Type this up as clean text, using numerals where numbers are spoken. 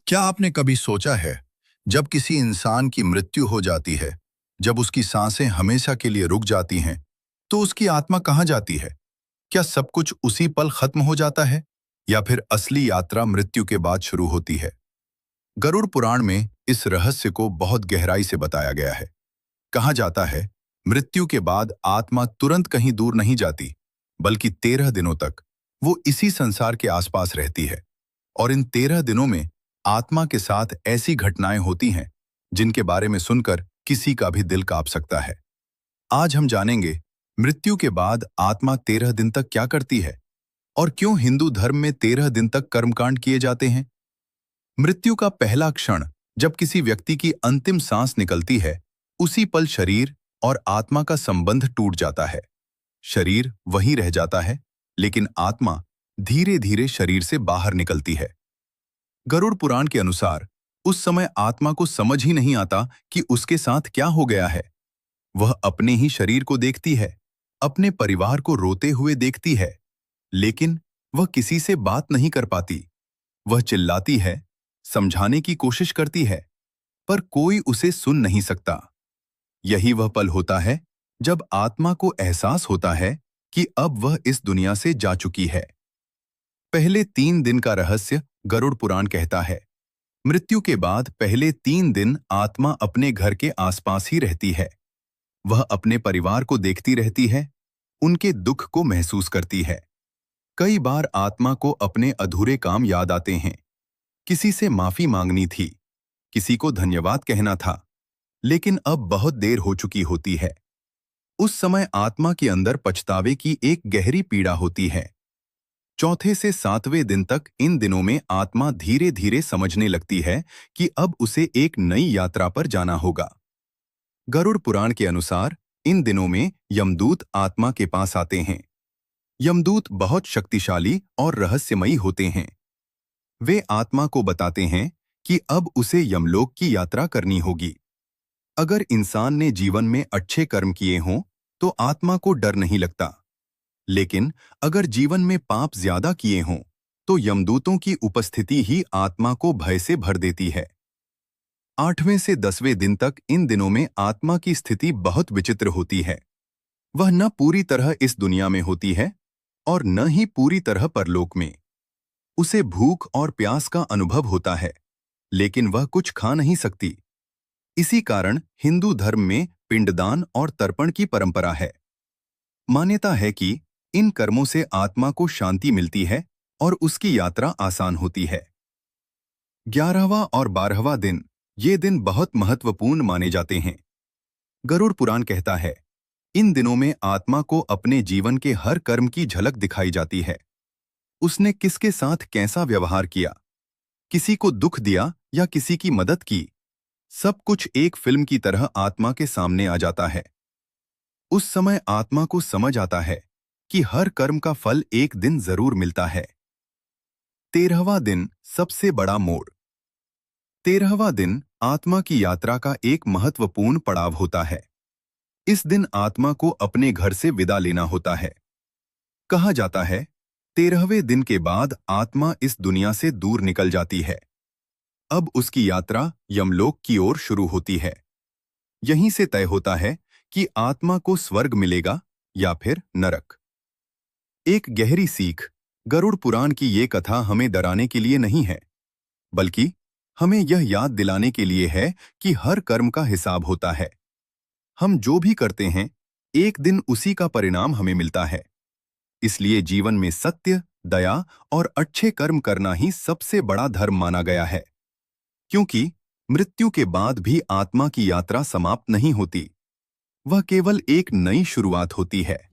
क्या आपने कभी सोचा है, जब किसी इंसान की मृत्यु हो जाती है, जब उसकी सांसें हमेशा के लिए रुक जाती हैं, तो उसकी आत्मा कहाँ जाती है? क्या सब कुछ उसी पल खत्म हो जाता है, या फिर असली यात्रा मृत्यु के बाद शुरू होती है? गरुड़ पुराण में इस रहस्य को बहुत गहराई से बताया गया है। कहा जाता है, मृत्यु के बाद आत्मा तुरंत कहीं दूर नहीं जाती, बल्कि 13 दिनों तक वो इसी संसार के आसपास रहती है। और इन 13 दिनों में आत्मा के साथ ऐसी घटनाएं होती हैं जिनके बारे में सुनकर किसी का भी दिल कांप सकता है। आज हम जानेंगे, मृत्यु के बाद आत्मा 13 दिन तक क्या करती है और क्यों हिंदू धर्म में 13 दिन तक कर्मकांड किए जाते हैं। मृत्यु का पहला क्षण, जब किसी व्यक्ति की अंतिम सांस निकलती है, उसी पल शरीर और आत्मा का संबंध टूट जाता है। शरीर वहीं रह जाता है, लेकिन आत्मा धीरे धीरे शरीर से बाहर निकलती है। गरुड़ पुराण के अनुसार उस समय आत्मा को समझ ही नहीं आता कि उसके साथ क्या हो गया है। वह अपने ही शरीर को देखती है, अपने परिवार को रोते हुए देखती है, लेकिन वह किसी से बात नहीं कर पाती। वह चिल्लाती है, समझाने की कोशिश करती है, पर कोई उसे सुन नहीं सकता। यही वह पल होता है जब आत्मा को एहसास होता है कि अब वह इस दुनिया से जा चुकी है। पहले 3 दिन का रहस्य गरुड़ पुराण कहता है, मृत्यु के बाद पहले 3 दिन आत्मा अपने घर के आसपास ही रहती है। वह अपने परिवार को देखती रहती है, उनके दुख को महसूस करती है। कई बार आत्मा को अपने अधूरे काम याद आते हैं। किसी से माफी मांगनी थी, किसी को धन्यवाद कहना था, लेकिन अब बहुत देर हो चुकी होती है। उस समय आत्मा के अंदर पछतावे की एक गहरी पीड़ा होती है। चौथे से 7वें दिन तक इन दिनों में आत्मा धीरे धीरे समझने लगती है कि अब उसे एक नई यात्रा पर जाना होगा। गरुड़ पुराण के अनुसार इन दिनों में यमदूत आत्मा के पास आते हैं। यमदूत बहुत शक्तिशाली और रहस्यमयी होते हैं। वे आत्मा को बताते हैं कि अब उसे यमलोक की यात्रा करनी होगी। अगर इंसान ने जीवन में अच्छे कर्म किए हों तो आत्मा को डर नहीं लगता, लेकिन अगर जीवन में पाप ज्यादा किए हों तो यमदूतों की उपस्थिति ही आत्मा को भय से भर देती है। 8वें से 10वें दिन तक इन दिनों में आत्मा की स्थिति बहुत विचित्र होती है। वह न पूरी तरह इस दुनिया में होती है और न ही पूरी तरह परलोक में। उसे भूख और प्यास का अनुभव होता है, लेकिन वह कुछ खा नहीं सकती। इसी कारण हिंदू धर्म में पिंडदान और तर्पण की परंपरा है। मान्यता है कि इन कर्मों से आत्मा को शांति मिलती है और उसकी यात्रा आसान होती है। 11वां और 12वां दिन, ये दिन बहुत महत्वपूर्ण माने जाते हैं। गरुड़ पुराण कहता है, इन दिनों में आत्मा को अपने जीवन के हर कर्म की झलक दिखाई जाती है। उसने किसके साथ कैसा व्यवहार किया, किसी को दुख दिया या किसी की मदद की, सब कुछ एक फिल्म की तरह आत्मा के सामने आ जाता है। उस समय आत्मा को समझ आता है कि हर कर्म का फल एक दिन जरूर मिलता है। 13वां दिन, सबसे बड़ा मोड़। 13वां दिन आत्मा की यात्रा का एक महत्वपूर्ण पड़ाव होता है। इस दिन आत्मा को अपने घर से विदा लेना होता है। कहा जाता है, 13वें दिन के बाद आत्मा इस दुनिया से दूर निकल जाती है। अब उसकी यात्रा यमलोक की ओर शुरू होती है। यहीं से तय होता है कि आत्मा को स्वर्ग मिलेगा या फिर नरक। एक गहरी सीख, गरुड़ पुराण की ये कथा हमें डराने के लिए नहीं है, बल्कि हमें यह याद दिलाने के लिए है कि हर कर्म का हिसाब होता है। हम जो भी करते हैं, एक दिन उसी का परिणाम हमें मिलता है। इसलिए जीवन में सत्य, दया और अच्छे कर्म करना ही सबसे बड़ा धर्म माना गया है। क्योंकि मृत्यु के बाद भी आत्मा की यात्रा समाप्त नहीं होती, वह केवल एक नई शुरुआत होती है।